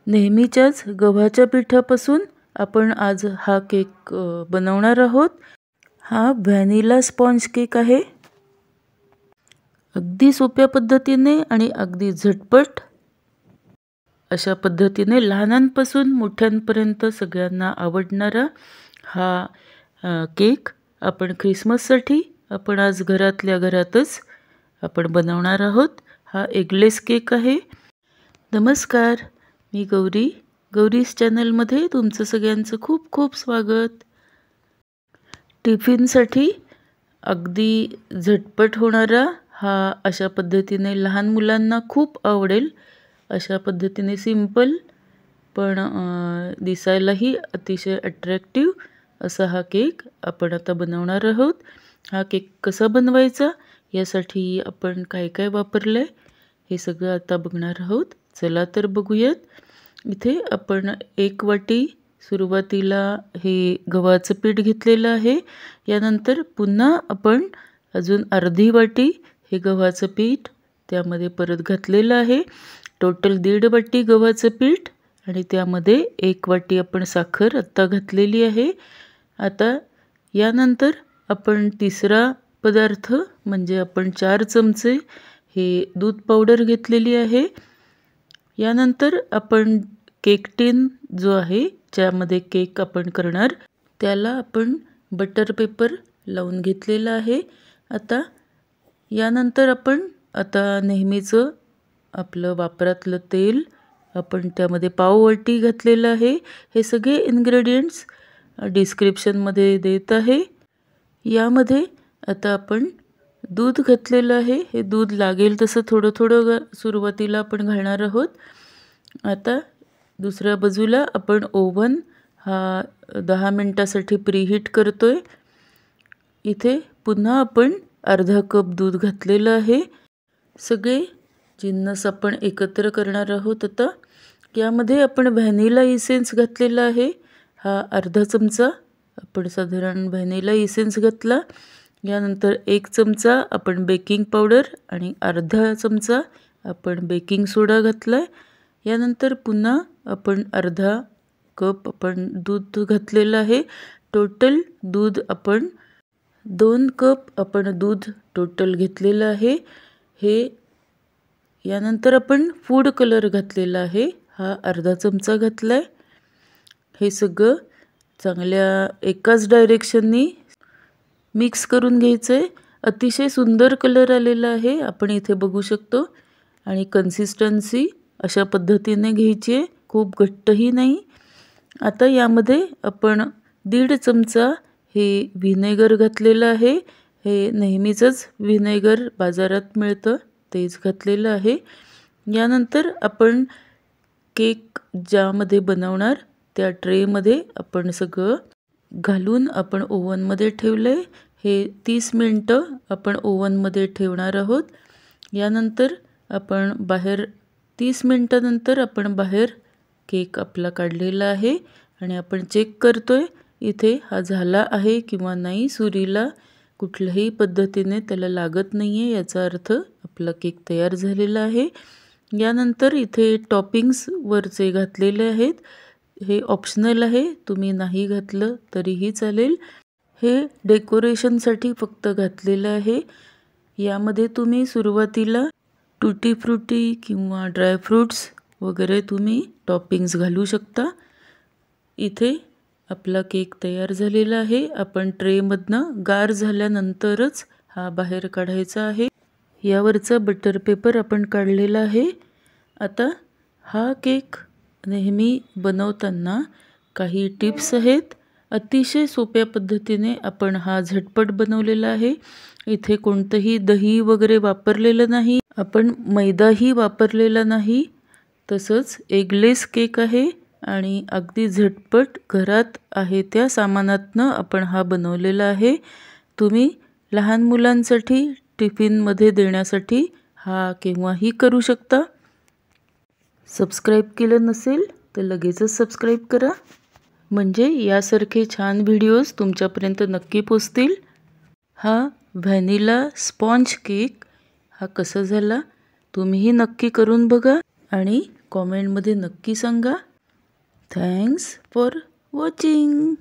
नेहमीच्याच गव्हाच्या पिठापासून आपण आज हा केक बनवणार आहोत। हा व्हॅनिला स्पॉन्ज केक आहे। अगदी सोप्या पद्धतीने आणि अगदी झटपट अशा पद्धतीने लहानांपासून मोठ्यांपर्यंत सगळ्यांना आवडणारा हा केक आपण ख्रिसमससाठी आपण आज घरातल्या घरातच आपण बनवणार आहोत। हा एगलेस केक आहे। नमस्कार, मी गौरीज चॅनलमध्ये तुमचं सगळ्यांचं खूप खूप स्वागत। टिफिनसाठी अगदी झटपट होणारा हा अशा पद्धतीने लहान मुलांना खूप आवडेल अशा पद्धतीने सिंपल पण दिसायलाही अतिशय अट्रॅक्टिव्ह असा हा केक आपण आता बनवणार आहोत। हा केक कसा बनवायचा यासाठी आपण काय काय वापरले हे सगळं आता बघणार आहोत। चला तर बघूयात। इथे आपण 1 वाटी सुरुवातीला हे गव्हाचं पीठ घेतलेलं आहे। यानंतर पुन्हा आपण अजून अर्धी वाटी हे गव्हाचं पीठ त्यामध्ये परत घातलेलं आहे। टोटल 1.5 वाटी गव्हाचं पीठ आणि त्यामध्ये 1 वाटी आपण साखर आता घातलेली आहे। आता यानंतर आपण तिसरा पदार्थ म्हणजे आपण 4 चमचे हे दूध पावडर घेतलेली आहे। यानंतर आपण केक टिन जो आहे ज्यामध्ये केक आपण करणार त्याला आपण बटर पेपर लावून घेतलेला आहे। आता यानंतर आपण नेहमीचं आपलं वापरातलं तेल आपण त्यामध्ये पाव वाटी घातलेलं आहे। हे सगळे इन्ग्रेडियंट्स डिस्क्रिप्शनमध्ये देत आहे। यामध्ये आता आपण दूध घातलेलं आहे। हे दूध लागेल तसं थोडं थोडं सुरुवातीला आपण घालणार आहोत। आता दुसऱ्या बाजूला आपण ओव्हन हा 10 मिनिटासाठी प्रीहीट करतोय। इथे पुन्हा आपण अर्धा कप दूध घातलेलं आहे। सगळे जिन्नस आपण एकत्र करणार आहोत। आता यामध्ये आपण व्हॅनिला इसेन्स घातलेला आहे। हा अर्धा चमचा आपण साधारण व्हॅनिला इसेन्स घातला। यानंतर 1 चमचा आपण बेकिंग पावडर आणि अर्धा चमचा आपण बेकिंग सोडा घातला। यानंतर पुन्हा आपण अर्धा कप आपण दूध घातलेलं आहे। टोटल दूध आपण 2 कप आपण दूध टोटल घेतलेलं आहे। हे यानंतर आपण फूड कलर घातलेला आहे। हा अर्धा चमचा घातलाय। हे सगळं चांगल्या एकाच डायरेक्शननी मिक्स करून घ्यायचंय। अतिशय सुंदर कलर आलेला आहे आपण इथे बघू शकतो आणि कन्सिस्टन्सी अशा पद्धतीने घ्यायची आहे, खूप घट्टही नाही। आता यामध्ये आपण 1.5 चमचा हे व्हिनेगर घातलेलं आहे। हे नेहमीचंच व्हिनेगर बाजारात मिळतं तेच घातलेलं आहे। यानंतर आपण केक ज्यामध्ये बनवणार त्या ट्रेमध्ये आपण सगळं घालून आपण ओव्हनमध्ये ठेवलंय। हे 30 मिनिटं आपण ओव्हनमध्ये ठेवणार आहोत। यानंतर आपण बाहेर 30 मिनिटानंतर आपण बाहेर केक आपला काढलेला आहे आणि आपण चेक करतोय इथे हा झाला आहे किंवा नाही। सुरीला कुठल्याही पद्धतीने त्याला लागत नाहीये याचा अर्थ आपला केक तयार झालेला आहे। यानंतर इथे टॉपिंग्स वरचे घातलेले आहेत। हे ऑप्शनल आहे, तुम्ही नाही घातलं तरीही चालेल। हे डेकोरेशनसाठी फक्त घातलेलं आहे। यामध्ये तुम्ही सुरुवातीला टूटी फ्रूटी किंवा ड्रायफ्रूट्स वगैरे तुम्ही टॉपिंग्स घालू शकता। इथे आपला केक तयार झालेला आहे। आपण ट्रेमधनं गार झाल्यानंतरच हा बाहेर काढायचा आहे। यावरचा बटर पेपर आपण काढलेला आहे। आता हा केक नेहमी बनवताना काही टिप्स आहेत। अतिशय सोप्या पद्धतीने आपण हा झटपट बनवलेला आहे। इथे कोणतंही दही वगैरे वापरलेलं नाही, आपण मैदाही वापरलेला नाही। तसंच एगलेस केक आहे आणि अगदी झटपट घरात आहे त्या सामानातनं आपण हा बनवलेला आहे। तुम्ही लहान मुलांसाठी टिफिनमध्ये देण्यासाठी हा केव्हाही करू शकता। सबस्क्राईब केलं नसेल तर लगेचच सबस्क्राईब करा, म्हणजे यासारखे छान व्हिडिओज तुमच्यापर्यंत नक्की पोचतील। हा व्हॅनिला स्पॉन्ज केक हा कसा झाला तुम्हीही नक्की करून बघा आणि कॉमेंटमध्ये नक्की सांगा. Thanks for watching.